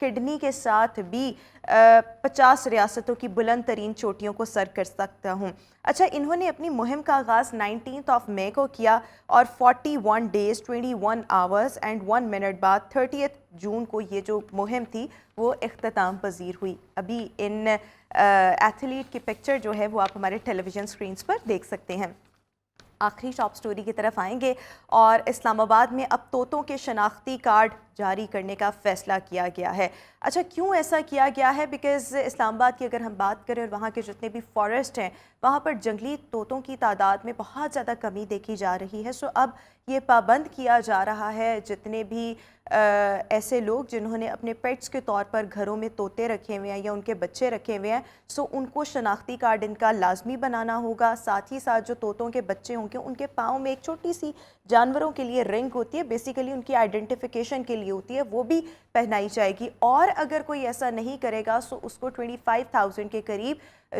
Kidney کے ساتھ بھی 50 ریاستوں کی بلند ترین چوٹیوں کو سر کر سکتا ہوں. اچھا، انہوں نے اپنی مہم کا آغاز 19 مئی کو کیا اور 41 ڈیز 21 آورز اینڈ 1 منٹ بعد 30 جون کو یہ جو مہم تھی وہ اختتام پذیر ہوئی. ابھی ان ایتھلیٹ کی پکچر جو ہے وہ آپ ہمارے ٹیلی ویژن اسکرینس پر دیکھ سکتے ہیں. آخری ٹاپ سٹوری کی طرف آئیں گے اور اسلام آباد میں اب طوطوں کے شناختی کارڈ جاری کرنے کا فیصلہ کیا گیا ہے. اچھا، کیوں ایسا کیا گیا ہے؟ بیکاز اسلام آباد کی اگر ہم بات کریں اور وہاں کے جتنے بھی فارسٹ ہیں وہاں پر جنگلی طوطوں کی تعداد میں بہت زیادہ کمی دیکھی جا رہی ہے. سو اب یہ پابند کیا جا رہا ہے جتنے بھی ایسے لوگ جنہوں نے اپنے پیٹس کے طور پر گھروں میں طوطے رکھے ہوئے ہیں یا ان کے بچے رکھے ہوئے ہیں، سو ان کو شناختی کارڈ ان کا لازمی بنانا ہوگا. ساتھ ہی ساتھ جو طوطوں کے بچے ہوں گے ان کے پاؤں میں ایک چھوٹی سی جانوروں کے لیے رنگ ہوتی ہے، بیسیکلی ان کی آئیڈینٹیفیکیشن کے لیے ہوتی ہے، وہ بھی پہنائی جائے گی. اور اگر کوئی ایسا نہیں کرے گا سو اس کو 25,000 کے قریب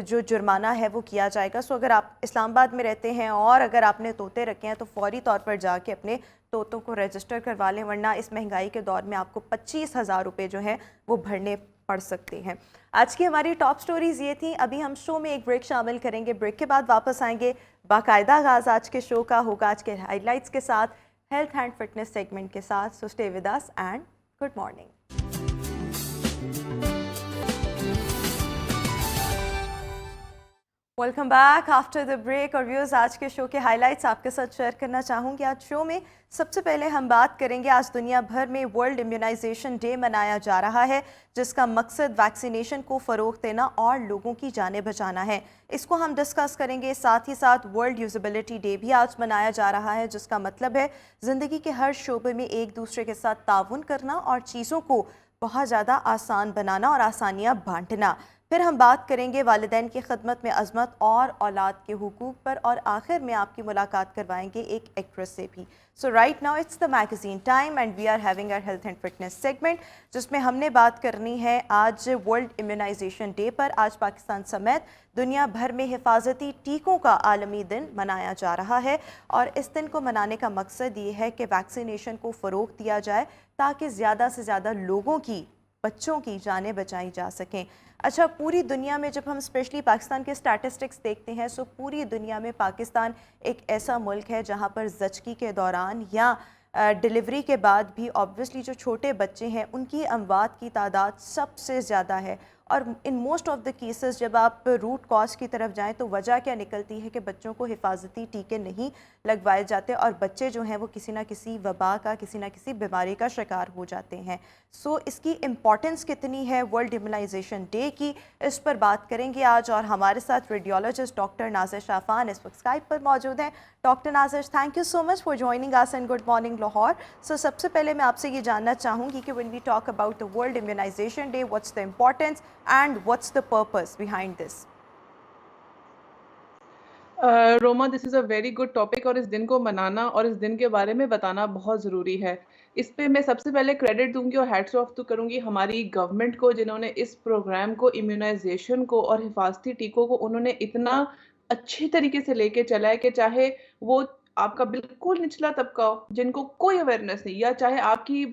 جو جرمانہ ہے وہ کیا جائے گا. سو اگر آپ اسلام آباد میں رہتے ہیں اور اگر آپ نے طوطے رکھے ہیں تو فوری طور پر جا کے اپنے طوطوں کو رجسٹر کروا لیں، ورنہ اس مہنگائی کے دور میں آپ کو 25,000 روپے جو ہیں وہ بھرنے پڑ سکتے ہیں. آج کی ہماری ٹاپ سٹوریز یہ تھیں. ابھی ہم شو میں ایک بریک شامل کریں گے، بریک کے بعد واپس آئیں گے. باقاعدہ آغاز آج کے شو کا ہوگا آج کے ہائی لائٹس کے ساتھ، ہیلتھ اینڈ فٹنس سیگمنٹ کے ساتھ. So stay with us and good morning. Welcome back after the break. اور ویورز، آج کے شو کے ہائی لائٹس آپ کے ساتھ شیئر کرنا چاہوں گی. آج شو میں سب سے پہلے ہم بات کریں گے، آج دنیا بھر میں ورلڈ امیونائزیشن ڈے منایا جا رہا ہے جس کا مقصد ویکسینیشن کو فروغ دینا اور لوگوں کی جانیں بچانا ہے. اس کو ہم ڈسکس کریں گے. ساتھ ہی ساتھ ورلڈ یوزیبلٹی ڈے بھی آج منایا جا رہا ہے جس کا مطلب ہے زندگی کے ہر شعبے میں ایک دوسرے کے ساتھ تعاون کرنا اور چیزوں کو بہت زیادہ آسان بنانا اور آسانیاں بانٹنا. پھر ہم بات کریں گے والدین کی خدمت میں عظمت اور اولاد کے حقوق پر، اور آخر میں آپ کی ملاقات کروائیں گے ایک ایکٹریس سے بھی. So right now it's the magazine time and we are having our health and fitness segment جس میں ہم نے بات کرنی ہے آج ورلڈ امیونائزیشن ڈے پر. آج پاکستان سمیت دنیا بھر میں حفاظتی ٹیکوں کا عالمی دن منایا جا رہا ہے اور اس دن کو منانے کا مقصد یہ ہے کہ ویکسینیشن کو فروغ دیا جائے تاکہ زیادہ سے زیادہ لوگوں کی، بچوں کی جانیں بچائی جا سکیں. اچھا، پوری دنیا میں جب ہم اسپیشلی پاکستان کے اسٹیٹسٹکس دیکھتے ہیں سو پوری دنیا میں پاکستان ایک ایسا ملک ہے جہاں پر زچگی کے دوران یا ڈیلیوری کے بعد بھی آبویسلی جو چھوٹے بچے ہیں ان کی اموات کی تعداد سب سے زیادہ ہے. اور in most of the cases جب آپ روٹ کاز کی طرف جائیں تو وجہ کیا نکلتی ہے کہ بچوں کو حفاظتی ٹیکے نہیں لگوائے جاتے اور بچے جو ہیں وہ کسی نہ کسی وبا کا، کسی نہ کسی بیماری کا شکار ہو جاتے ہیں. سو اس کی امپورٹنس کتنی ہے ورلڈ امیونائزیشن ڈے کی، اس پر بات کریں گے آج. اور ہمارے ساتھ ریڈیولوجسٹ ڈاکٹر ناظر شافان اس وقت اسکائپ پر موجود ہیں. Doctor Nazir, thank you so much for joining us and good morning Lahore. So سب سے پہلے میں آپ سے یہ جاننا چاہوں گی کہ when we talk about the World Immunization Day, what's the importance and what's the purpose behind this? Roma, this is a very good topic اور اس دن کو منانا اور اس دن کے بارے میں بتانا بہت ضروری ہے. اس پہ میں سب سے پہلے کریڈٹ دوں گی اور ہیٹس آف تو کروں گی ہماری گورنمنٹ کو جنہوں نے اس پروگرام کو، امیونائزیشن کو اور حفاظتی ٹیکوں کو انہوں نے اتنا اچھی طریقے سے لے کے چلا ہے کہ چاہے وہ آپ کا بالکل نچلا طبقہ ہو جن کو کوئی اویئرنیس نہیں، یا چاہے آپ کی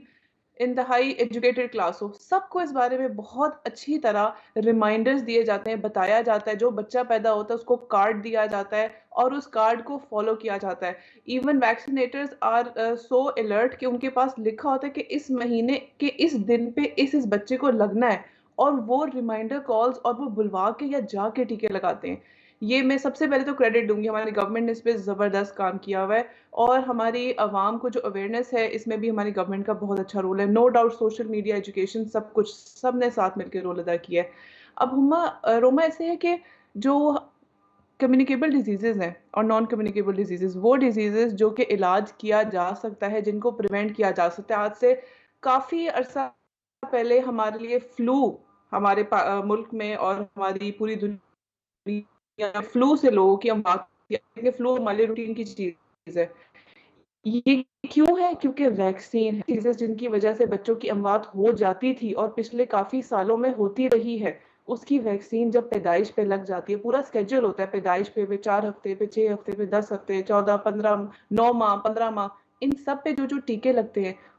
انتہائی ایجوکیٹڈ کلاس ہو، سب کو اس بارے میں بہت اچھی طرح ریمائنڈرز دیے جاتے ہیں، بتایا جاتا ہے. جو بچہ پیدا ہوتا ہے اس کو کارڈ دیا جاتا ہے اور اس کارڈ کو فالو کیا جاتا ہے. ایون ویکسینیٹرز آر سو الرٹ کہ ان کے پاس لکھا ہوتا ہے کہ اس مہینے کے اس دن پہ اس بچے کو لگنا ہے، اور وہ ریمائنڈر کالز اور وہ بلوا کے یا جا کے ٹیکے لگاتے ہیں. یہ میں سب سے پہلے تو کریڈٹ دوں گی، ہماری گورنمنٹ نے اس پہ زبردست کام کیا ہوا ہے. اور ہماری عوام کو جو اویئرنیس ہے اس میں بھی ہماری گورنمنٹ کا بہت اچھا رول ہے. No doubt social media, education, سب کچھ سب نے ساتھ مل کے رول ادا کیا ہے. اب روما ایسے ہے کہ جو کمیونیکیبل ڈیزیزز ہیں اور نان کمیونیکیبل ڈیزیزز، وہ ڈیزیزز جو کہ علاج کیا جا سکتا ہے، جن کو پریونٹ کیا جا سکتا ہے. آج سے کافی عرصہ پہلے ہمارے لیے فلو ہمارے ملک میں اور ہماری پوری دنیا فلو سے لوگوں کی ہم بات کرتے ہیں، فلو ہمارے روٹین کی چیز ہے. یہ کیوں ہے؟ کیونکہ ویکسین چیزیں جن کی وجہ سے بچوں کی اموات ہو جاتی تھی اور پچھلے کافی سالوں میں ہوتی رہی ہے، اس کی ویکسین جب پیدائش پہ لگ جاتی ہے، پورا سکیجول ہوتا ہے پیدائش پہ 4 ہفتے پہ، 6 ہفتے پہ، 10 ہفتے، 14، 15، 9 ماہ، 15 ماہ، ان سب پہ جو ٹیکے لگتے ہیں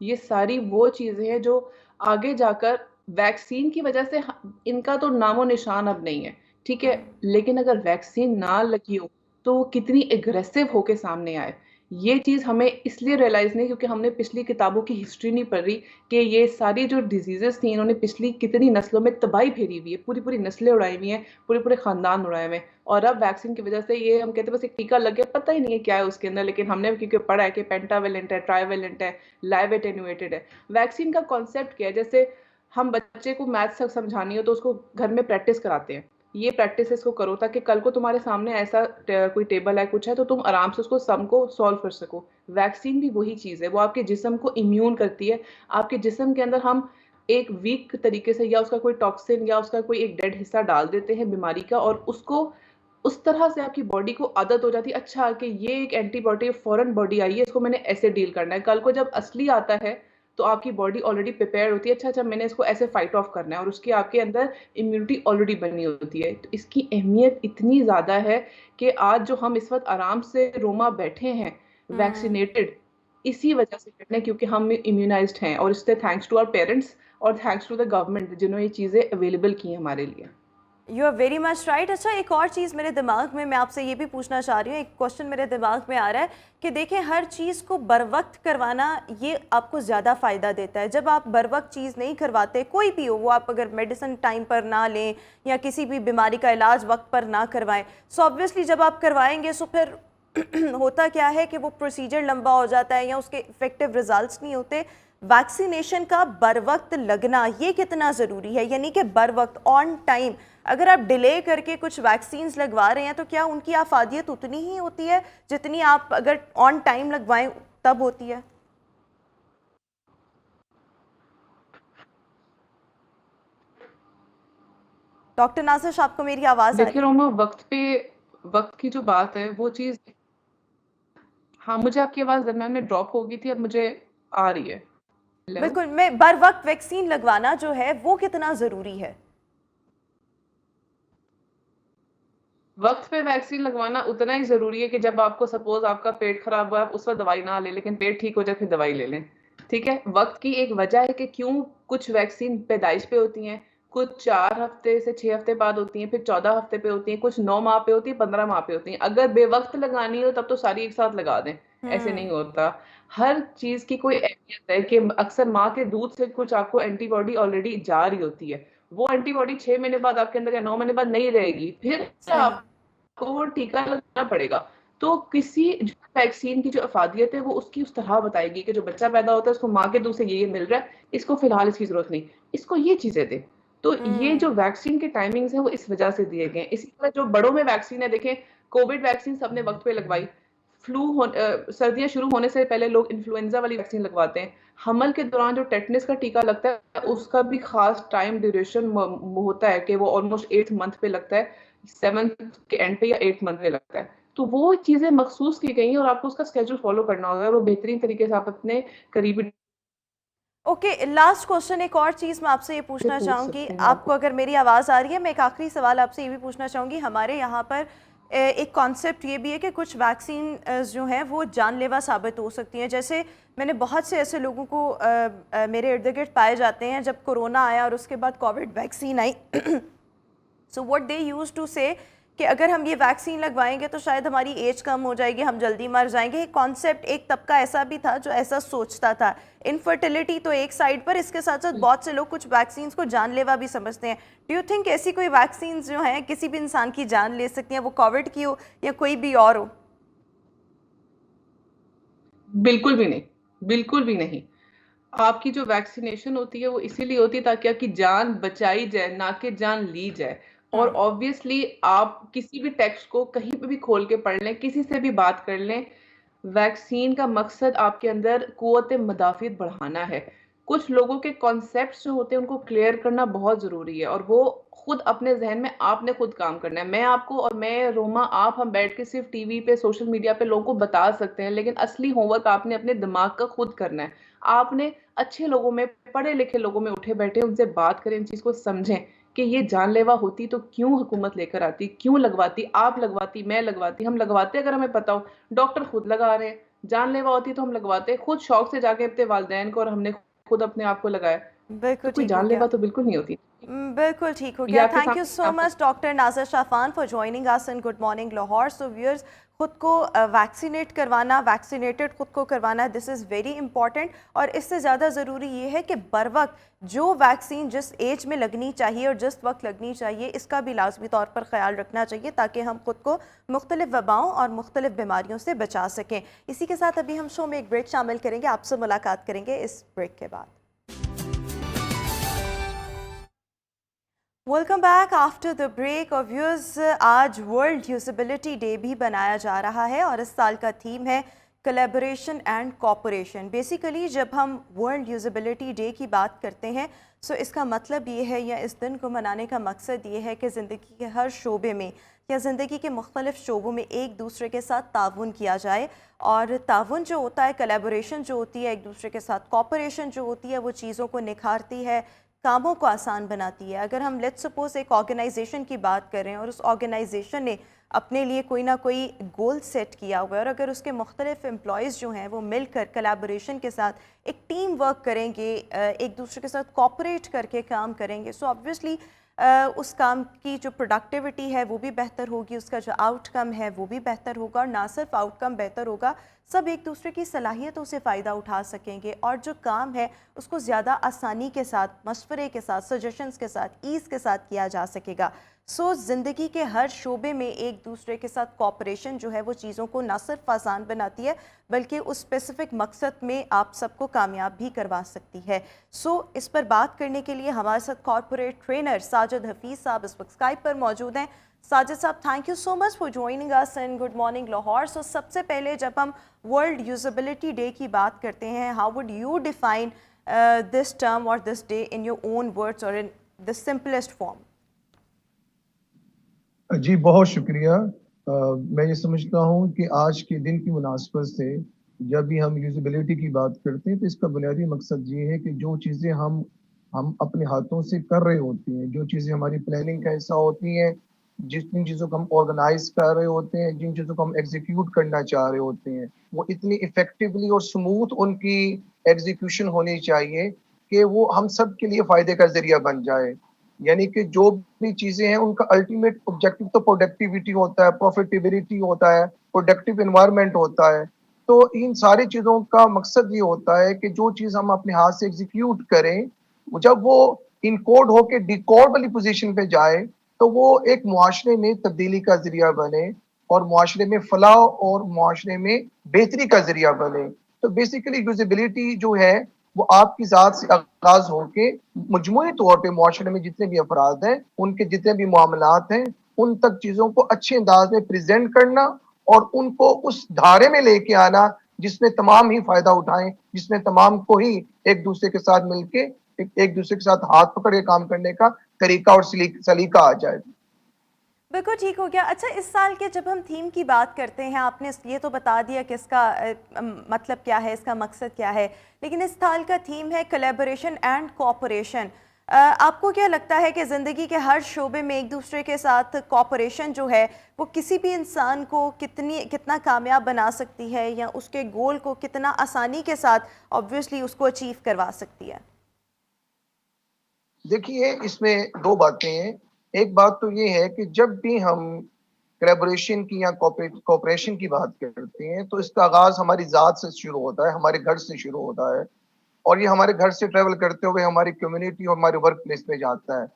یہ ساری وہ چیزیں ہیں جو آگے جا کر ویکسین کی وجہ سے ان کا تو نام و نشان اب نہیں ہے، ٹھیک ہے، لیکن اگر ویکسین نہ لگی ہو تو وہ کتنی اگریسو ہو کے سامنے آئے، یہ چیز ہمیں اس لیے ریئلائز نہیں کیونکہ ہم نے پچھلی کتابوں کی ہسٹری نہیں پڑھ رہی کہ یہ ساری جو ڈیزیزز تھیں انہوں نے پچھلی کتنی نسلوں میں تباہی پھیری ہوئی ہے، پوری پوری نسلیں اڑائی ہوئی ہیں، پورے پورے خاندان اڑائے ہوئے ہیں، اور اب ویکسین کی وجہ سے یہ ہم کہتے ہیں بس ایک ٹیکہ لگ گیا، پتہ ہی نہیں ہے کیا ہے اس کے اندر، لیکن ہم نے کیونکہ پڑھا ہے کہ پینٹا ویلنٹ ہے، ٹرائی ویلنٹ ہے، لائیو اٹینویٹڈ ہے۔ ویکسین کا کانسیپٹ کیا ہے؟ جیسے ہم بچے کو میتھس سمجھانی ہو تو اس کو گھر میں پریکٹس کراتے ہیں، یہ پریکٹس اس کو کرو تاکہ کل کو تمہارے سامنے ایسا کوئی ٹیبل ہے کچھ ہے تو تم آرام سے اس کو سم کو سولو کر سکو۔ ویکسین بھی وہی چیز ہے، وہ آپ کے جسم کو امیون کرتی ہے، آپ کے جسم کے اندر ہم ایک ویک طریقے سے یا اس کا کوئی ٹاکسن یا اس کا کوئی ایک ڈیڈ حصہ ڈال دیتے ہیں بیماری کا، اور اس کو اس طرح سے آپ کی باڈی کو عادت ہو جاتی ہے، اچھا کہ یہ ایک اینٹی باڈی فوراً باڈی آئی ہے، اس کو میں نے ایسے ڈیل کرنا ہے، کل کو جب اصلی آتا ہے تو آپ کی باڈی آلریڈی پریپیئر ہوتی ہے، اچھا میں نے اس کو ایسے فائٹ آف کرنا ہے، اور اس کی آپ کے اندر امیونٹی آلریڈی بنی ہوتی ہے۔ تو اس کی اہمیت اتنی زیادہ ہے کہ آج جو ہم اس وقت آرام سے روما بیٹھے ہیں ویکسینیٹڈ، اسی وجہ سے بیٹھے ہیں کیونکہ ہم امیونائزڈ ہیں، اور اس سے تھینکس ٹو آور پیرنٹس اور تھینکس ٹو دا گورنمنٹ جنہوں نے یہ چیزیں اویلیبل کی ہیں ہمارے لیے۔ You are very much right. اچھا ایک اور چیز میرے دماغ میں آپ سے یہ بھی پوچھنا چاہ رہی ہوں، ایک کوشچن میرے دماغ میں آ رہا ہے کہ دیکھیں ہر چیز کو بر وقت کروانا یہ آپ کو زیادہ فائدہ دیتا ہے۔ جب آپ بر وقت چیز نہیں کرواتے، کوئی بھی ہو، وہ آپ اگر میڈیسن ٹائم پر نہ لیں یا کسی بھی بیماری کا علاج وقت پر نہ کروائیں، سو آبویسلی جب آپ کروائیں گے سو پھر ہوتا کیا ہے کہ وہ پروسیجر لمبا ہو جاتا ہے یا اس کے افیکٹو ریزلٹس نہیں ہوتے۔ ویکسینیشن کا بر وقت لگنا یہ کتنا ضروری ہے؟ یعنی کہ بر وقت آن ٹائم اگر آپ ڈیلے کر کے کچھ ویکسینز لگوا رہے ہیں تو کیا ان کی افادیت اتنی ہی ہوتی ہے جتنی آپ اگر آن ٹائم لگوائیں تب ہوتی ہے؟ ڈاکٹر نازش، آپ کو میری آواز آ رہی دیکھیں ہے؟ روما، وقت کی جو بات ہے وہ چیز، ہاں مجھے آپ کی آواز درمیان میں ڈراپ ہو گئی تھی، اب مجھے آ رہی ہے۔ ہیلو، بالکل، میں بر وقت ویکسین لگوانا جو ہے وہ کتنا ضروری ہے؟ وقت پہ ویکسین لگوانا اتنا ہی ضروری ہے کہ جب آپ کو سپوز آپ کا پیٹ خراب ہوا ہے، آپ اس وقت دوائی نہ لیں، لیکن پیٹ ٹھیک ہو جائے پھر دوائی لے لیں، ٹھیک ہے۔ وقت کی ایک وجہ ہے کہ کیوں کچھ ویکسین پیدائش پہ ہوتی ہیں، کچھ 4 ہفتے سے 6 ہفتے بعد ہوتی ہیں، پھر 14 ہفتے پہ ہوتی ہیں، کچھ 9 ماہ پہ ہوتی ہیں، 15 ماہ پہ ہوتی ہیں۔ اگر بے وقت لگانی ہو تب تو ساری ایک ساتھ لگا دیں، ایسے نہیں ہوتا۔ ہر چیز کی کوئی اہمیت ہے کہ اکثر ماں کے دودھ سے کچھ آپ کو اینٹی باڈی آلریڈی جا رہی ہوتی ہے، وہ اینٹی باڈی 6 مہینے بعد آپ کے اندر یا 9 مہینے بعد نہیں رہے گی، پھر صحیح۔ آپ کو وہ ٹیکہ لگانا پڑے گا۔ تو کسی ویکسین کی جو افادیت ہے وہ اس کی اس طرح بتائے گی کہ جو بچہ پیدا ہوتا ہے اس کو ماں کے دودھ سے یہ مل رہا ہے، اس کو فی الحال اس کی ضرورت نہیں، اس کو یہ چیزیں دے۔ تو یہ جو ویکسین کے ٹائمنگز ہیں وہ اس وجہ سے دیے گئے ہیں۔ اسی طرح جو بڑوں میں ویکسین ہے، دیکھیں کووڈ ویکسین سب نے وقت پہ لگوائی، سردیاں شروع ہونے سے پہلے لوگ انفلوئنزا والی ویکسین لگواتے ہیں، حمل کے دوران جو ٹیٹنس کا ٹیکہ لگتا ہے اس کا بھی خاص ٹائم ڈیوریشن ہوتا ہے کہ وہ آلموسٹ 8 منتھ پہ لگتا ہے، 7 کے اینڈ پہ یا 8 منتھ پہ لگتا ہے۔ تو وہ چیزیں مخصوص کی گئی ہیں اور آپ کو اس کا اسکیجول فالو کرنا ہوگا، اور وہ بہترین طریقے سے آپ اپنے قریبی اوکے، لاسٹ کوشچن ایک اور چیز میں آپ سے یہ پوچھنا پوچھ چاہوں گی، سکتے ہیں آپ کو اگر میری آواز آ رہی ہے، میں ایک آخری سوال آپ سے یہ بھی پوچھنا چاہوں گی۔ ہمارے یہاں پر ایک کانسیپٹ یہ بھی ہے کہ کچھ ویکسین جو ہیں وہ جان لیوا ثابت ہو سکتی ہیں، جیسے میں نے بہت سے ایسے لوگوں کو میرے ارد گرد پائے جاتے ہیں، جب کورونا آیا اور اس کے بعد کووڈ ویکسین آئی، so what they used to say کہ اگر ہم یہ ویکسین لگوائیں گے تو شاید ہماری ایج کم ہو جائے گی، ہم جلدی مر جائیں گے۔ ایک کانسیپٹ، ایک طبقہ ایسا بھی تھا جو ایسا سوچتا تھا۔ انفرٹیلٹی تو ایک سائڈ پر، اس کے ساتھ ساتھ بہت سے لوگ کچھ ویکسینز کو جان لیوا بھی سمجھتے ہیں۔ ڈو یو تھنک ایسی کوئی ویکسینز جو ہیں کسی بھی انسان کی جان لے سکتی ہیں، وہ کووڈ کی ہو یا کوئی بھی اور ہو؟ بالکل بھی نہیں، بالکل بھی نہیں۔ آپ کی جو ویکسینیشن ہوتی ہے وہ اسی لیے ہوتی ہے تاکہ آپ کی جان بچائی جائے، نہ کہ جان لی جائے۔ اور آبویسلی آپ کسی بھی ٹیکسٹ کو کہیں پہ بھی کھول کے پڑھ لیں، کسی سے بھی بات کر لیں، ویکسین کا مقصد آپ کے اندر قوت مدافعت بڑھانا ہے۔ کچھ لوگوں کے کانسیپٹس جو ہوتے ہیں ان کو کلیئر کرنا بہت ضروری ہے، اور وہ خود اپنے ذہن میں آپ نے خود کام کرنا ہے۔ میں آپ کو اور میں روما، آپ ہم بیٹھ کے صرف ٹی وی پہ سوشل میڈیا پہ لوگوں کو بتا سکتے ہیں، لیکن اصلی ہوم ورک آپ نے اپنے دماغ کا خود کرنا ہے۔ آپ نے اچھے لوگوں میں، پڑھے لکھے لوگوں میں اٹھے بیٹھے ان سے بات کریں، ان چیز کو سمجھیں کہ یہ جان لیوا ہوتی تو کیوں حکومت لے کر آتی، کیوں لگواتی، آپ لگواتی، میں لگواتی، ہم لگواتے اگر ہمیں پتا ہو۔ ڈاکٹر خود لگا رہے ہیں، جان لیوا ہوتی ہے تو ہم لگواتے, خود شوق سے جا کے اپنے والدین کو اور ہم نے خود اپنے آپ کو لگایا, بالکل تو کوئی ٹھیک ہو جان گیا. لیوا تو بالکل نہیں ہوتی. بالکل ٹھیک ہو یہ گیا. آپ کے تھینک یو سو سامنے much doctor Nazir Shafan for joining us in good morning Lahore. So viewers, خود کو ویکسینیٹ کروانا, ویکسینیٹڈ خود کو کروانا, دس از ویری امپورٹنٹ. اور اس سے زیادہ ضروری یہ ہے کہ بر وقت جو ویکسین جس ایج میں لگنی چاہیے اور جس وقت لگنی چاہیے, اس کا بھی لازمی طور پر خیال رکھنا چاہیے تاکہ ہم خود کو مختلف وباؤں اور مختلف بیماریوں سے بچا سکیں. اسی کے ساتھ ابھی ہم شو میں ایک بریک شامل کریں گے, آپ سے ملاقات کریں گے اس بریک کے بعد. Welcome back after the break. اور ویورز, آج ورلڈ یوزیبلٹی ڈے بھی بنایا جا رہا ہے اور اس سال کا تھیم ہے کلیبریشن اینڈ کوپریشن. بیسیکلی جب ہم ورلڈ یوزیبلٹی ڈے کی بات کرتے ہیں سو اس کا مطلب یہ ہے, یا اس دن کو منانے کا مقصد یہ ہے کہ زندگی کے ہر شعبے میں یا زندگی کے مختلف شعبوں میں ایک دوسرے کے ساتھ تعاون کیا جائے. اور تعاون جو ہوتا ہے, کلیبریشن جو ہوتی ہے ایک دوسرے کے ساتھ, کوپریشن جو ہوتی ہے وہ چیزوں کو نکھارتی ہے, کاموں کو آسان بناتی ہے. اگر ہم لیٹس سپوز ایک آرگنائزیشن کی بات کریں اور اس آرگنائزیشن نے اپنے لیے کوئی نہ کوئی گول سیٹ کیا ہوا ہے, اور اگر اس کے مختلف امپلائیز جو ہیں وہ مل کر کلیبریشن کے ساتھ ایک ٹیم ورک کریں گے, ایک دوسرے کے ساتھ کوپریٹ کر کے کام کریں گے, سو آبویسلی اس کام کی جو پروڈکٹیوٹی ہے وہ بھی بہتر ہوگی, اس کا جو آؤٹ کم ہے وہ بھی بہتر ہوگا. اور نہ صرف آؤٹ کم بہتر ہوگا, سب ایک دوسرے کی صلاحیتوں سے فائدہ اٹھا سکیں گے, اور جو کام ہے اس کو زیادہ آسانی کے ساتھ, مشورے کے ساتھ, سجیشنز کے ساتھ, ایز کے ساتھ کیا جا سکے گا. سو زندگی کے ہر شعبے میں ایک دوسرے کے ساتھ کوپریشن جو ہے وہ چیزوں کو نہ صرف آسان بناتی ہے بلکہ اس اسپیسیفک مقصد میں آپ سب کو کامیاب بھی کروا سکتی ہے. سو اس پر بات کرنے کے لیے ہمارے ساتھ کارپوریٹ ٹرینر ساجد حفیظ صاحب اس وقت اسکائپ پر موجود ہیں. Sajid sahab, thank you so much for joining us in good morning Lahore. So سب سے پہلے جب ہم ورلڈ یوزیبلٹی ڈے کی بات کرتے ہیں, how would you define this term اور this day in your own words اور ان دا سمپلسٹ فارم؟ جی بہت شکریہ. میں یہ سمجھتا ہوں کہ آج کے دن کی مناسبت سے جب بھی ہم یوزیبلٹی کی بات کرتے ہیں تو اس کا بنیادی مقصد یہ ہے کہ جو چیزیں ہم اپنے ہاتھوں سے کر رہے ہوتے ہیں, جو چیزیں ہماری پلاننگ کا حصہ ہوتی ہیں, جن چیزوں کو ہم آرگنائز کر رہے ہوتے ہیں, جن چیزوں کو ہم ایگزیکیوٹ کرنا چاہ رہے ہوتے ہیں, وہ اتنی افیکٹولی اور سموتھ ان کی ایگزیکیوشن ہونی چاہیے کہ وہ ہم سب کے لیے فائدے کا ذریعہ بن جائے. یعنی کہ جو بھی چیزیں ہیں ان کا الٹیمیٹ آبجیکٹو تو پروڈکٹیوٹی ہوتا ہے, پروفیٹیبلٹی ہوتا ہے, پروڈکٹیو انوائرمنٹ ہوتا ہے. تو ان ساری چیزوں کا مقصد یہ ہوتا ہے کہ جو چیز ہم اپنے ہاتھ سے ایگزیکیوٹ کریں, جب وہ انکوڈ ہو کے ڈیکوڈ والی پوزیشن پہ جائے تو وہ ایک معاشرے میں تبدیلی کا ذریعہ بنے اور معاشرے میں فلاح اور معاشرے میں بہتری کا ذریعہ بنے. تو بیسیکلی یوزیبلٹی جو ہے وہ آپ کی ذات سے آغاز ہو کے مجموعی طور پہ معاشرے میں جتنے بھی افراد ہیں, ان کے جتنے بھی معاملات ہیں, ان تک چیزوں کو اچھے انداز میں پریزنٹ کرنا اور ان کو اس دھارے میں لے کے آنا جس میں تمام ہی فائدہ اٹھائیں, جس میں تمام کو ہی ایک دوسرے کے ساتھ مل کے ایک دوسرے کے ساتھ ہاتھ پکڑ کے کام کرنے کا طریقہ اور سلیقہ آ جائے. بالکل ٹھیک ہو گیا. اچھا, اس سال کے جب ہم تھیم کی بات کرتے ہیں, آپ نے یہ تو بتا دیا کہ اس کا مطلب کیا ہے, اس کا مقصد کیا ہے, لیکن اس سال کا تھیم ہے کلیبریشن اینڈ کوپریشن. آپ کو کیا لگتا ہے کہ زندگی کے ہر شعبے میں ایک دوسرے کے ساتھ کوپریشن جو ہے وہ کسی بھی انسان کو کتنا کامیاب بنا سکتی ہے, یا اس کے گول کو کتنا آسانی کے ساتھ آبویسلی اس کو اچیو کروا سکتی ہے؟ دیکھیے اس میں دو باتیں ہیں. ایک بات تو یہ ہے کہ جب بھی ہم کلیبریشن کی یا کوپریشن کی بات کرتے ہیں تو اس کا آغاز ہماری ذات سے شروع ہوتا ہے, ہمارے گھر سے شروع ہوتا ہے, اور یہ ہمارے گھر سے ٹریول کرتے ہوئے ہماری کمیونٹی اور ہمارے ورک پلیس میں جاتا ہے.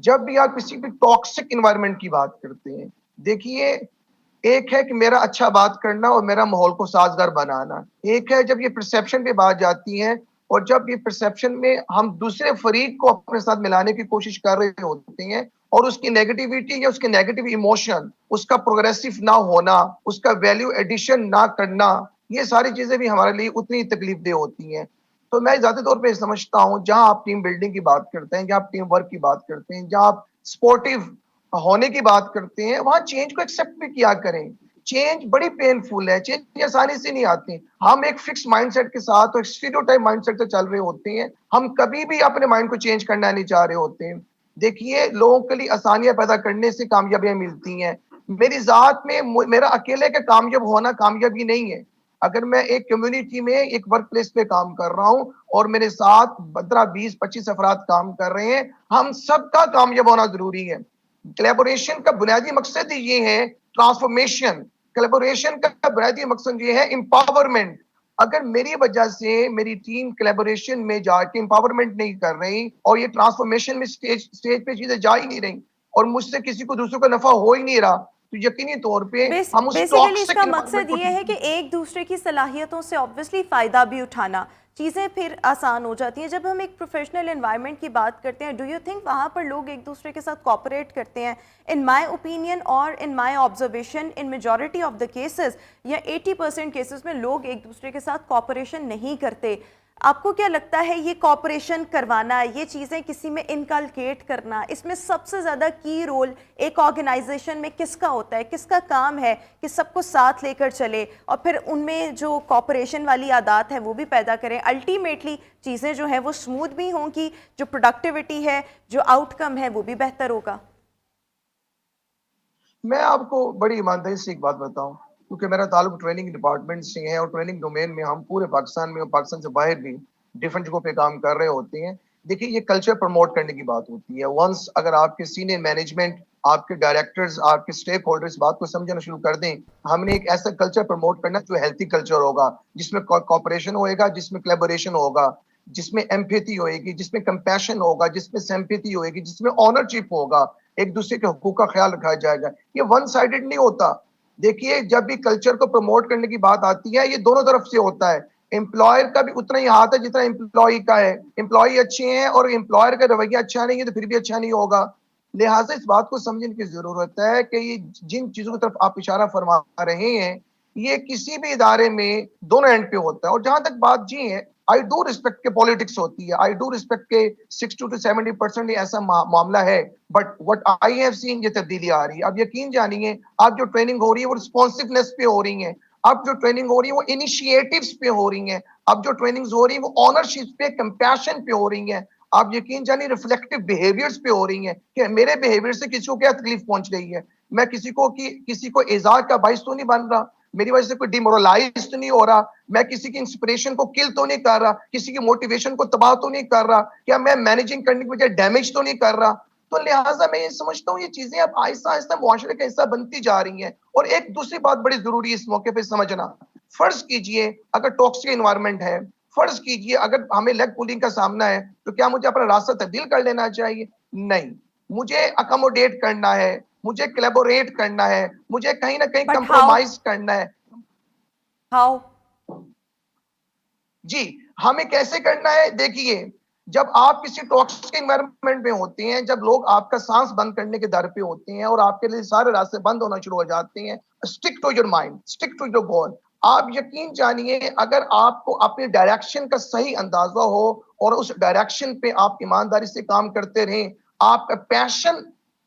جب بھی آپ کسی بھی ٹاکسک انوائرمنٹ کی بات کرتے ہیں, دیکھیے ایک ہے کہ میرا اچھا بات کرنا اور میرا ماحول کو سازگار بنانا, ایک ہے جب یہ پرسیپشن پہ بات جاتی ہے اور جب یہ پرسیپشن میں ہم دوسرے فریق کو اپنے ساتھ ملانے کی کوشش کر رہے ہوتے ہیں اور اس کی نیگیٹیویٹی یا اس کے نیگیٹو ایموشن, اس کا پروگریسو نہ ہونا, اس کا ویلیو ایڈیشن نہ کرنا, یہ ساری چیزیں بھی ہمارے لیے اتنی تکلیف دہ ہوتی ہیں. تو میں ذاتی طور پہ سمجھتا ہوں جہاں آپ ٹیم بلڈنگ کی بات کرتے ہیں, جہاں آپ ٹیم ورک کی بات کرتے ہیں, جہاں آپ سپورٹیو ہونے کی بات کرتے ہیں, وہاں چینج کو ایکسیپٹ بھی کیا کریں. چینج بڑی پینفل ہے, چینج آسانی سے نہیں آتی. ہم ایک فکس مائنڈ سیٹ کے ساتھ اور اسٹیریوٹائپ مائنڈ سیٹ سے چل رہے ہوتے ہیں, ہم کبھی بھی اپنے مائنڈ کو چینج کرنا نہیں چاہ رہے ہوتے ہیں. دیکھیے لوگوں کے لیے آسانیاں پیدا کرنے سے کامیابیاں ملتی ہیں. میری ذات میں میرا اکیلے کا کامیاب ہونا کامیابی نہیں ہے. اگر میں ایک کمیونٹی میں ایک ورک پلیس پہ کام کر رہا ہوں اور میرے ساتھ 15 20 25 افراد کام کر رہے ہیں, ہم سب کا کامیاب ہونا ضروری ہے. کلیبوریشن کا بنیادی مقصد یہ ہے ٹرانسفارمیشن. کلیبوریشن کا بنیادی مقصد یہ ہے امپاورمنٹ. اگر میری وجہ سے میری ٹیم کلیبوریشن میں جا کے امپاورمنٹ نہیں کر رہی اور یہ ٹرانسفارمیشن میں سٹیج پہ چیزیں جا ہی نہیں رہی اور مجھ سے کسی کو دوسروں کا نفع ہو ہی نہیں رہا, تو یقینی طور پہ ہم اس بیسیکلی اس ٹاکسک کا انوائرمنٹ مقصد کو یہ ہے کہ ایک دوسرے کی صلاحیتوں سے obviously فائدہ بھی اٹھانا, چیزیں پھر آسان ہو جاتی ہیں. جب ہم ایک پروفیشنل انوائرمنٹ کی بات کرتے ہیں, ڈو یو تھنک وہاں پر لوگ ایک دوسرے کے ساتھ کوآپریٹ کرتے ہیں؟ ان مائی اوپینین اور in my observation in majority of the cases یا 80% کیسز میں لوگ ایک دوسرے کے ساتھ کوآپریشن نہیں کرتے. آپ کو کیا لگتا ہے یہ کوآپریشن کروانا, یہ چیزیں کسی میں انکلکیٹ کرنا, اس میں سب سے زیادہ کی رول ایک آرگنائزیشن میں کس کا ہوتا ہے, کس کا کام ہے کہ سب کو ساتھ لے کر چلے اور پھر ان میں جو کوآپریشن والی عادات ہے وہ بھی پیدا کریں, الٹیمیٹلی چیزیں جو ہیں وہ سموتھ بھی ہوں گی, جو پروڈکٹیوٹی ہے, جو آؤٹ کم ہے وہ بھی بہتر ہوگا؟ میں آپ کو بڑی ایمانداری سے ایک بات بتاؤں, کیونکہ میرا تعلق ٹریننگ ڈپارٹمنٹ سے ہے اور ٹریننگ ڈومین میں ہم پورے پاکستان میں اور پاکستان سے باہر بھی ڈیفرنٹ جگہوں پہ کام کر رہے ہوتے ہیں. دیکھیے یہ کلچر پروموٹ کرنے کی بات ہوتی ہے. ونس اگر آپ کے سینئر مینجمنٹ, آپ کے ڈائریکٹرز, آپ کے اسٹیک ہولڈرز بات کو سمجھنا شروع کر دیں, ہم نے ایک ایسا کلچر پروموٹ کرنا جو ہیلتھی کلچر ہوگا, جس میں کوآپریشن ہوئے گا, جس میں کولیبوریشن ہوگا, جس میں ایمپیتھی ہوئے گی, جس میں کمپیشن ہوگا, جس میں سمپیتھی ہوئے گی, جس میں آنرشپ ہوگا, ایک دوسرے کے حقوق کا خیال رکھا جائے گا. یہ ون سائیڈڈ نہیں ہوتا. دیکھیے جب بھی کلچر کو پروموٹ کرنے کی بات آتی ہے, یہ دونوں طرف سے ہوتا ہے. امپلائر کا بھی اتنا ہی ہاتھ ہے جتنا امپلائی کا ہے. امپلائی اچھے ہیں اور امپلائر کا رویہ اچھا نہیں ہے تو پھر بھی اچھا نہیں ہوگا. لہٰذا اس بات کو سمجھنے کی ضرورت ہے کہ یہ جن چیزوں کی طرف آپ اشارہ فرما رہے ہیں, یہ کسی بھی ادارے میں دونوں اینڈ پہ ہوتا ہے. اور جہاں تک بات جی ہے, آئی ڈو ریسپیکٹ کے پالیٹکس ہوتی ہے, آئی ڈو ریسپیکٹ کے 60 to 70% ایسا معاملہ ہے, but what I have seen یہ تبدیلی آ رہی ہے. اب یقین جانیے آپ جو ٹریننگ ہو رہی ہے وہ رسپانسونیس پہ ہو رہی ہیں, اب جو ٹریننگ ہو رہی ہے وہ انیشیٹوز پہ ہو رہی ہیں, اب جو ٹریننگز ہو رہی ہیں وہ آنرشپ پہ, کمپیشن پہ ہو رہی ہیں. آپ یقین جانیے ریفلیکٹیو بیہیویئرز پہ ہو رہی ہیں کہ میرے بیہیویئر سے کسی کو کیا تکلیف پہنچ رہی ہے, میں کسی کو ایذا کا باعث تو نہیں بن رہا, میری وجہ سے کوئی ڈیمورلائز تو نہیں ہو رہا, میں کسی کی انسپریشن کو کل تو نہیں کر رہا, کسی کی موٹیویشن کو تباہ تو نہیں کر رہا, کیا میں مینیجنگ کرنے کی وجہ ڈیمیج تو نہیں کر رہا. تو لہٰذا میں یہ سمجھتا ہوں یہ چیزیں اب آہستہ آہستہ معاشرے کا حصہ بنتی جا رہی ہیں. اور ایک دوسری بات بڑی ضروری ہے اس موقع پہ سمجھنا. فرض کیجئے اگر ٹاکسک انوائرمنٹ ہے, فرض کیجئے اگر ہمیں لیگ پولنگ کا سامنا ہے, تو کیا مجھے اپنا راستہ تبدیل کر لینا چاہیے؟ نہیں, مجھے اکاموڈیٹ کرنا ہے, مجھے کلیبوریٹ کرنا ہے, مجھے کہیں نہ کہیں بٹ کمپرومائز کرنا ہے. ہاؤ جی ہمیں کیسے کرنا ہے؟ دیکھیے جب آپ کسی ٹاکسک انوائرمنٹ میں ہوتے ہیں, جب لوگ آپ کا سانس بند کرنے کے در پہ ہوتے ہیں اور آپ کے لیے سارے راستے بند ہونا شروع ہو جاتے ہیں, stick to your mind, stick to your goal. آپ یقین جانیے اگر آپ کو اپنے ڈائریکشن کا صحیح اندازہ ہو اور اس ڈائریکشن پہ آپ ایمانداری سے کام کرتے رہیں, آپ کا پیشن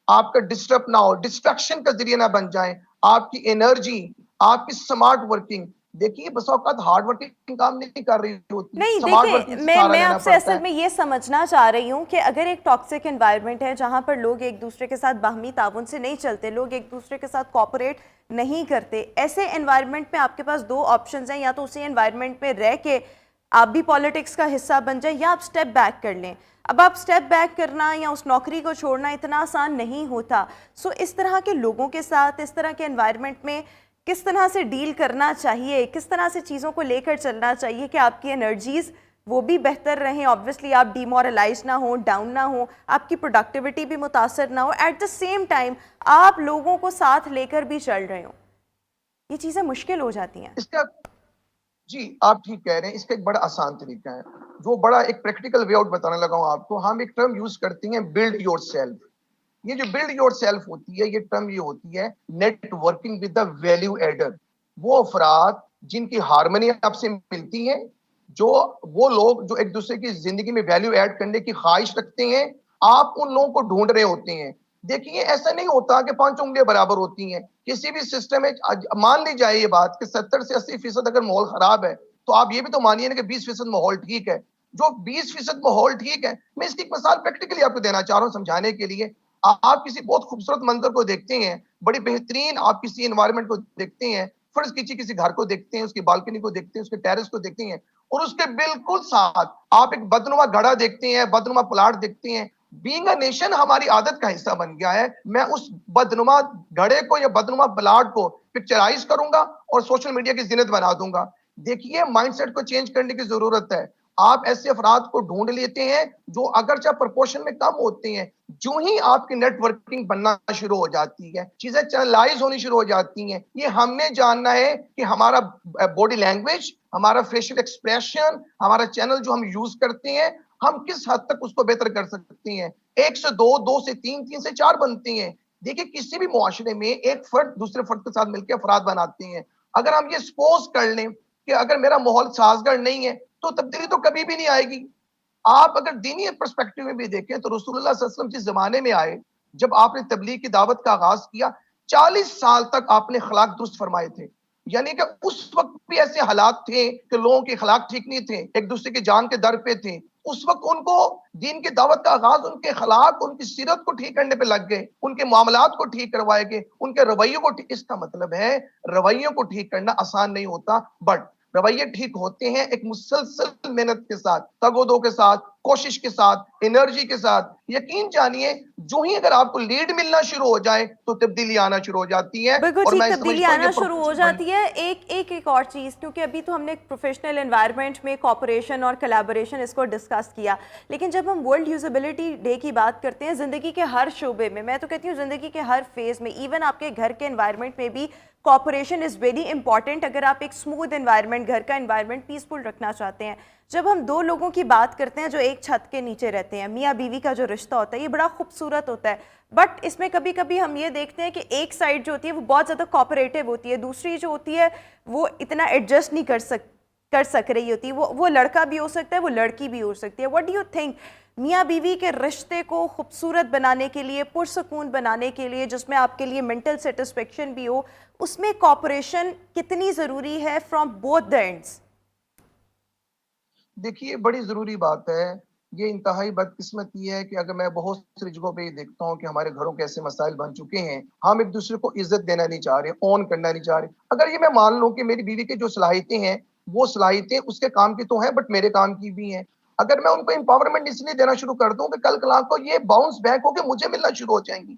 آپ کا ڈسٹرب نہ ہو, ڈسٹریکشن کا ذریعہ نہ بن جائیں, آپ کی انرجی, آپ کی سمارٹ ورکنگ. دیکھیے بس اوقات ہارڈ ورکنگ کام نہیں کر رہی ہوتی, نہیں سمارٹ دیکھیں, ورکنگ سے سہارا میں لینا آپ سے پڑتا اصل ہے. میں یہ سمجھنا چاہ رہی ہوں کہ اگر ایک ٹاکسک انوائرمنٹ ہے جہاں پر لوگ ایک دوسرے کے ساتھ باہمی تعاون سے نہیں چلتے, لوگ ایک دوسرے کے ساتھ کوآپریٹ نہیں کرتے, ایسے انوائرمنٹ میں آپ کے پاس دو آپشنز ہیں, یا تو اسی انوائرمنٹ میں رہ کے آپ بھی پالیٹکس کا حصہ بن جائیں یا آپ سٹیپ بیک کر لیں. اب آپ سٹیپ بیک کرنا یا اس نوکری کو چھوڑنا اتنا آسان نہیں ہوتا. سو اس طرح کے لوگوں کے ساتھ, اس طرح کے انوائرمنٹ میں کس طرح سے ڈیل کرنا چاہیے, کس طرح سے چیزوں کو لے کر چلنا چاہیے کہ آپ کی انرجیز وہ بھی بہتر رہیں, آبویسلی آپ ڈیمورلائز نہ ہوں, ڈاؤن نہ ہوں, آپ کی پروڈکٹیوٹی بھی متاثر نہ ہو, ایٹ دا سیم ٹائم آپ لوگوں کو ساتھ لے کر بھی چل رہے ہوں. یہ چیزیں مشکل ہو جاتی ہیں. اس کا جی آپ ٹھیک کہہ رہے ہیں, اس کا ایک بڑا آسان طریقہ ہے, جو بڑا ایک پریکٹیکل وے آؤٹ بتانے لگا ہوں آپ کو. ہم ایک ٹرم یوز کرتے ہیں بلڈ یور سیلف. یہ جو بلڈ یور سیلف ہوتی ہے, یہ ٹرم یہ ہوتی ہے networking with the value adder. وہ افراد جن کی ہارمنی آپ سے ملتی ہے, وہ لوگ جو ایک دوسرے کی زندگی میں ویلیو ایڈ کرنے کی خواہش رکھتے ہیں, آپ ان لوگوں کو ڈھونڈ رہے ہوتے ہیں. دیکھیے ایسا نہیں ہوتا کہ 5 انگلیاں برابر ہوتی ہیں. کسی بھی سسٹم میں مان لی جائے یہ بات کہ 70 سے 80% اگر ماحول خراب ہے, تو آپ یہ بھی تو مانیے نا کہ 20% ماحول ٹھیک ہے. جو 20% ماحول ٹھیک ہے, میں اس کی ایک مثال پریکٹیکلی آپ کو دینا چاہ رہا ہوں سمجھانے کے لیے. آپ کسی بہت خوبصورت منظر کو دیکھتے ہیں, بڑی بہترین آپ کسی انوائرمنٹ کو دیکھتے ہیں, فرض کیجیے کسی گھر کو دیکھتے ہیں, اس کی بالکنی کو دیکھتے ہیں, اس کے ٹیرس کو دیکھتے ہیں, اور اس کے بالکل ساتھ آپ ایک بدنما گھڑا دیکھتے ہیں, بدنما پلاٹ دیکھتے ہیں. بینگ اے نیشن ہماری عادت کا حصہ بن گیا ہے. میں اس بدنما گھڑے کو یا بدنما پلاٹ کو پکچرائز کروں گا اور سوشل میڈیا کی زینت بنا دوں گا. دیکھیے مائنڈ سیٹ کو چینج کرنے کی ضرورت ہے. آپ ایسے افراد کو ڈھونڈ لیتے ہیں جو اگرچہ پرپورشن میں کم ہوتے ہیں, جو ہی آپ کی نیٹ ورکنگ بننا شروع ہو جاتی ہے, چیزیں چینلائز ہونی شروع ہو جاتی ہیں. یہ ہم نے جاننا ہے کہ ہمارا باڈی لینگویج, ہمارا فیشل ایکسپریشن, ہمارا چینل جو ہم یوز کرتے ہیں, ہم کس حد تک اس کو بہتر کر سکتے ہیں. 1 سے 2, 2 سے 3, 3 سے 4 بنتے ہیں. دیکھیں کسی بھی معاشرے میں ایک فرد دوسرے فرد کے ساتھ مل کے افراد بناتے ہیں. اگر ہم یہ سپوز کر لیں کہ اگر میرا ماحول سازگار نہیں ہے تو تبدیلی تو کبھی بھی نہیں آئے گی. آپ اگر دینی پرسپیکٹو میں بھی دیکھیں تو رسول اللہ صلی اللہ علیہ وسلم جس زمانے میں آئے, جب آپ نے تبلیغ کی دعوت کا آغاز کیا, 40 سال تک آپ نے اخلاق درست فرمائے تھے. یعنی کہ اس وقت بھی ایسے حالات تھے کہ لوگوں کے اخلاق ٹھیک نہیں تھے, ایک دوسرے کی جان کے در پہ تھے. اس وقت ان کو دین کی دعوت کا آغاز ان کے اخلاق, ان کی سیرت کو ٹھیک کرنے پہ لگ گئے, ان کے معاملات کو ٹھیک کروائے گئے, ان کے رویوں کو ٹھیک. اس کا مطلب ہے رویوں کو ٹھیک کرنا آسان نہیں ہوتا, بٹ رویے ٹھیک ہوتے ہیں ایک مسلسل محنت کے ساتھ, تگ و دو کے ساتھ, کوشش کے ساتھ, انرجی کے ساتھ. یقین جانیے جو ہی اگر آپ کو لیڈ ملنا شروع ہو جائے تو تبدیلی آنا شروع ہو جاتی ہے. بالکل اور ٹھیک, میں تبدیلی سمجھتا ہوں آنا یہ شروع ہو جاتی ہے. ایک اور چیز, کیونکہ ابھی تو ہم نے ایک پروفیشنل انوائرمنٹ میں کوپریشن اور کلیبوریشن اس کو ڈسکس کیا, لیکن جب ہم ورلڈ یوزیبلٹی ڈے کی بات کرتے ہیں زندگی کے ہر شعبے میں, میں تو کہتی ہوں زندگی کے ہر فیز میں, ایون آپ کے گھر کے انوائرمنٹ میں بھی کوپریشن از ویری امپورٹنٹ. اگر آپ ایک اسموتھ انوائرمنٹ, گھر کا انوائرمنٹ پیسفل رکھنا چاہتے ہیں, جب ہم 2 لوگوں کی بات کرتے ہیں جو ایک چھت کے نیچے رہتے ہیں, میاں بیوی کا جو رشتہ ہوتا ہے یہ بڑا خوبصورت ہوتا ہے, بٹ اس میں کبھی کبھی ہم یہ دیکھتے ہیں کہ ایک سائڈ جو ہوتی ہے وہ بہت زیادہ کوپریٹیو ہوتی ہے, دوسری جو ہوتی ہے وہ اتنا ایڈجسٹ نہیں کر سک رہی ہوتی. وہ لڑکا بھی ہو سکتا ہے, وہ لڑکی بھی ہو سکتی ہے. واٹ ڈو یو تھنک میاں بیوی کے رشتے کو خوبصورت بنانے کے لیے, پرسکون بنانے کے لیے, جس میں آپ کے لیے منٹل سیٹسفیکشن بھی ہو, اس میں کوپریشن کتنی ضروری ہے فرام بوتھ دا اینڈس؟ دیکھیے بڑی ضروری بات ہے. یہ انتہائی بدقسمتی ہے کہ اگر میں بہت سی جگہوں پہ یہ دیکھتا ہوں کہ ہمارے گھروں کے ایسے مسائل بن چکے ہیں, ہم ایک دوسرے کو عزت دینا نہیں چاہ رہے, اون کرنا نہیں چاہ رہے. اگر یہ میں مان لوں کہ میری بیوی کی جو صلاحیتیں ہیں وہ صلاحیتیں اس کے کام کی تو ہیں بٹ میرے کام کی بھی ہیں, اگر میں ان کو امپاورمنٹ اس لیے دینا شروع کر دوں کہ کل کلاک کو یہ باؤنس بیک ہو کے مجھے ملنا شروع ہو جائیں گی.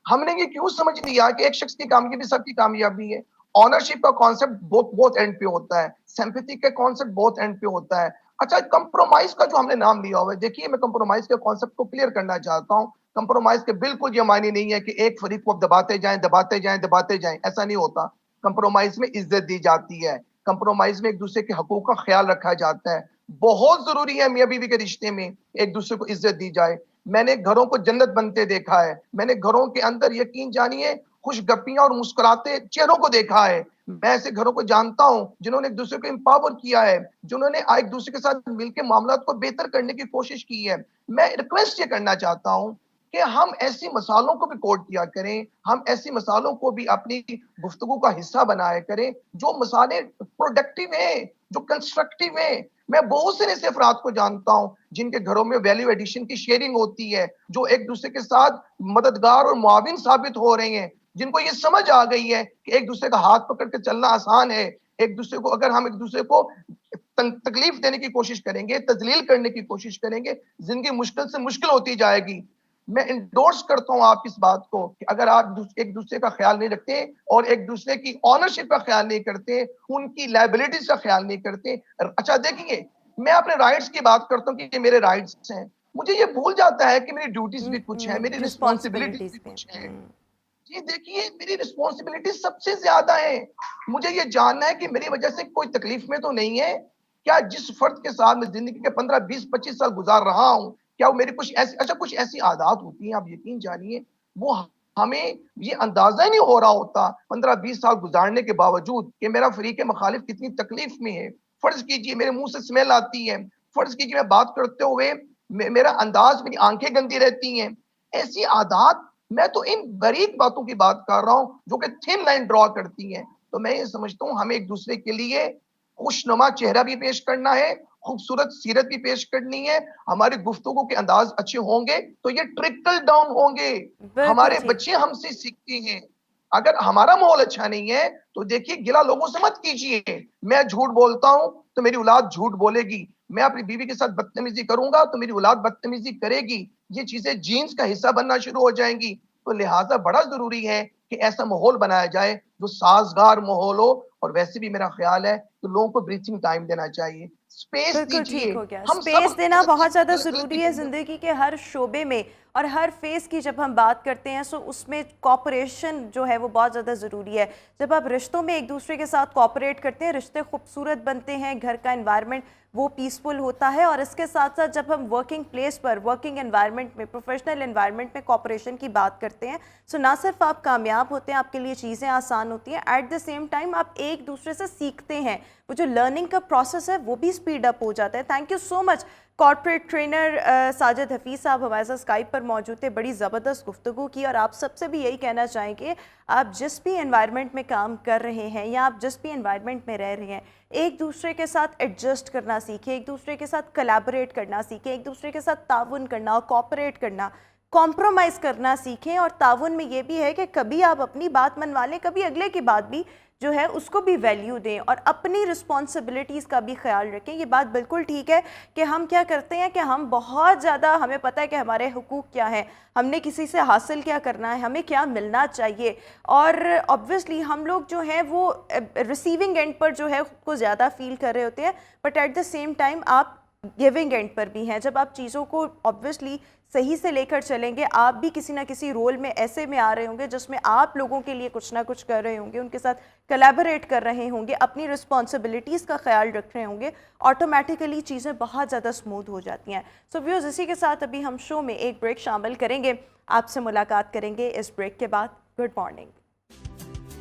ہم نے یہ کیوں سمجھ لیا کہ ایک شخص کی کامیابی سب کی کامیابی ہے. آنرشپ کا کانسیپٹ بہت اینڈ پہ ہوتا ہے, سمپیتھی کا کانسیپٹ بہت اینڈ پہ ہوتا ہے. اچھا کمپرومائز کا جو ہم نے نام لیا ہوا ہے, دیکھیے میں کمپرومائز کے کانسیپٹ کو کلیئر کرنا چاہتا ہوں. کمپرومائز کے بالکل یہ معنی نہیں ہے کہ ایک فریق کو دباتے جائیں, ایسا نہیں ہوتا. کمپرومائز میں عزت دی جاتی ہے, کمپرومائز میں ایک دوسرے کے حقوق کا خیال رکھا جاتا ہے. بہت ضروری ہے میاں بیوی کے رشتے میں ایک دوسرے کو عزت دی جائے. میں نے گھروں کو جنت بنتے دیکھا ہے, میں نے گھروں کے اندر یقین جانیے خوش گپیاں اور مسکراتے چہروں کو دیکھا ہے. میں ایسے گھروں کو جانتا ہوں جنہوں نے ایک دوسرے کو امپاور کیا ہے, جنہوں نے ایک دوسرے کے ساتھ مل کے معاملات کو بہتر کرنے کی کوشش کی ہے. میں ریکویسٹ یہ کرنا چاہتا ہوں کہ ہم ایسی مثالوں کو بھی کوٹ کیا کریں, ہم ایسی مثالوں کو بھی اپنی گفتگو کا حصہ بنایا کریں جو مثالیں پروڈکٹیو ہیں, جو کنسٹرکٹیو ہیں. میں بہت سے ایسے افراد کو جانتا ہوں جن کے گھروں میں ویلیو ایڈیشن کی شیئرنگ ہوتی ہے, جو ایک دوسرے کے ساتھ مددگار اور معاون ثابت ہو رہے ہیں, جن کو یہ سمجھ آ گئی ہے کہ ایک دوسرے کا ہاتھ پکڑ کے چلنا آسان ہے. ایک دوسرے کو اگر ہم ایک دوسرے کو تکلیف دینے کی کوشش کریں گے, تذلیل کرنے کی کوشش کریں گے, زندگی مشکل سے مشکل ہوتی جائے گی. میں انڈورس کرتا ہوں آپ اس بات کو کہ اگر آپ ایک دوسرے کا خیال نہیں رکھتے اور ایک دوسرے کی آنرشپ کا خیال نہیں کرتے, ان کی لائبلٹیز کا خیال نہیں کرتے. اچھا دیکھیے میں اپنے رائٹس کی بات کرتا ہوں کہ یہ میرے رائٹس ہیں, مجھے یہ بھول جاتا ہے کہ میری ڈیوٹیز بھی کچھ ہیں, میری رسپانسبلٹیز بھی کچھ ہیں. جی دیکھیے میری رسپانسبلٹی سب سے زیادہ ہے. مجھے یہ جاننا ہے کہ میری وجہ سے کوئی تکلیف میں تو نہیں ہے. کیا جس فرد کے ساتھ میں زندگی کے 15, 20, 25 سال گزار رہا ہوں, کیا وہ میری کچھ ایسی عادات ہوتی ہیں, آپ یقین جانیے وہ ہمیں یہ اندازہ ہی نہیں ہو رہا ہوتا 15, 20 سال گزارنے کے باوجود کہ میرا فریق مخالف کتنی تکلیف میں ہے. فرض کیجئے میرے منہ سے اسمیل آتی ہے, فرض کیجئے میں بات کرتے ہوئے میرا انداز, میری آنکھیں گندی رہتی ہیں. ایسی عادات, میں تو ان باریک باتوں کی بات کر رہا ہوں جو کہ تھن لائن ڈرا کرتی ہیں. تو میں یہ سمجھتا ہوں ہمیں ایک دوسرے کے لیے خوشنما چہرہ بھی پیش کرنا ہے, خوبصورت سیرت بھی پیش کرنی ہے. ہماری گفتگو کے انداز اچھے ہوں گے تو یہ ٹرکل ڈاؤن ہوں گے. ہمارے بچے ہم سے سیکھتے ہیں. اگر ہمارا ماحول اچھا نہیں ہے تو دیکھیے گلا لوگوں سے مت کیجیے. میں جھوٹ بولتا ہوں تو میری اولاد جھوٹ بولے گی, میں اپنی بیوی کے ساتھ بدتمیزی کروں گا تو میری اولاد بدتمیزی کرے گی. یہ چیزیں جینز کا حصہ بننا شروع ہو جائیں گی. تو لہٰذا بڑا ضروری ہے کہ ایسا ماحول بنایا جائے جو سازگار ماحول ہو. اور ویسے بھی میرا خیال ہے کہ لوگوں کو بریتھنگ ٹائم دینا چاہیے, اسپیس بالکل دیجیے. ٹھیک ہو گیا. ہم اسپیس سب دینا بہت زیادہ ضروری ہے زندگی کے ہر شعبے میں, اور ہر فیز کی جب ہم بات کرتے ہیں سو اس میں کوپریشن جو ہے وہ بہت زیادہ ضروری ہے. جب آپ رشتوں میں ایک دوسرے کے ساتھ کوپریٹ کرتے ہیں, رشتے خوبصورت بنتے ہیں, گھر کا انوائرمنٹ وہ پیسفل ہوتا ہے. اور اس کے ساتھ ساتھ جب ہم ورکنگ پلیس پر, ورکنگ انوائرمنٹ میں, پروفیشنل انوائرمنٹ میں کوپریشن کی بات کرتے ہیں, سو نہ صرف آپ کامیاب ہوتے ہیں, آپ کے لیے چیزیں آسان ہوتی ہیں, ایٹ دا سیم ٹائم آپ ایک دوسرے سے سیکھتے ہیں. وہ جو لرننگ کا پروسیس ہے وہ بھی اسپیڈ اپ ہو جاتا ہے. Thank you so much. Corporate trainer Sajid Hafeez صاحب ہمارے ساتھ اسکائپ پر موجود تھے. بڑی زبردست گفتگو کی, اور آپ سب سے بھی یہی کہنا چاہیں گے آپ جس بھی انوائرمنٹ میں کام کر رہے ہیں یا آپ جس بھی انوائرمنٹ میں رہ رہے ہیں, ایک دوسرے کے ساتھ ایڈجسٹ کرنا سیکھیں, ایک دوسرے کے ساتھ کلیبوریٹ کرنا سیکھیں, ایک دوسرے کے ساتھ تعاون کرنا اور کوپریٹ کرنا, کمپرومائز کرنا سیکھیں. اور تعاون میں یہ بھی ہے کہ کبھی آپ اپنی بات منوا لیں, کبھی اگلے کی بات بھی جو ہے اس کو بھی ویلیو دیں, اور اپنی رسپانسبلٹیز کا بھی خیال رکھیں. یہ بات بالکل ٹھیک ہے کہ ہم کیا کرتے ہیں کہ ہم بہت زیادہ, ہمیں پتہ ہے کہ ہمارے حقوق کیا ہیں, ہم نے کسی سے حاصل کیا کرنا ہے, ہمیں کیا ملنا چاہیے, اور obviously ہم لوگ جو ہیں وہ ریسیونگ اینڈ پر جو ہے خود کو زیادہ فیل کر رہے ہوتے ہیں, but at the same time آپ گیونگ اینڈ پر بھی ہیں. جب آپ چیزوں کو obviously صحیح سے لے کر چلیں گے, آپ بھی کسی نہ کسی رول میں ایسے میں آ رہے ہوں گے جس میں آپ لوگوں کے لیے کچھ نہ کچھ کر رہے ہوں گے, ان کے ساتھ کلیبوریٹ کر رہے ہوں گے, اپنی رسپانسبلٹیز کا خیال رکھ رہے ہوں گے, آٹومیٹیکلی چیزیں بہت زیادہ اسموتھ ہو جاتی ہیں. سو ویورز, اسی کے ساتھ ابھی ہم شو میں ایک بریک شامل کریں گے, آپ سے ملاقات کریں گے اس بریک کے بعد. Good morning.